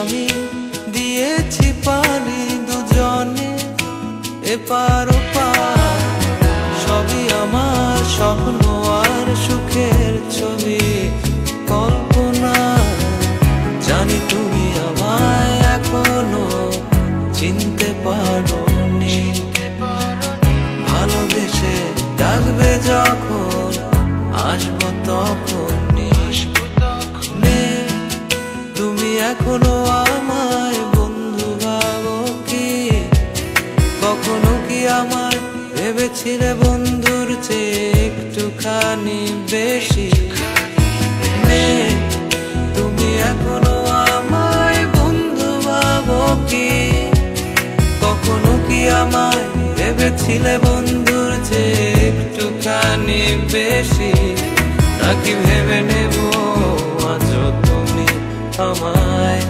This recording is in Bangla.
আমি দিয়েছি পানি দুজনে এপার ওপার, সবই আমার স্বপ্ন আর সুখের ছবি কল্পনা। জানি তুমি আমায় এখনো চিনতে পারোনি, ভালোবেসে ডাকবে যখন আসবো তখনই। তুমি এখনো আমায় বন্ধু ভাবো কি? কখনো কি আমায় ভেবেছিলে বন্ধুর চেয়ে একটুখানি বেশি? তুমি এখনো আমায় বন্ধু ভাবো কি? কখনো কি আমায় ভেবেছিলে বন্ধুর চেয়ে একটুখানি বেশি? নাকি ভেবে নেব আজও তুমি আমায়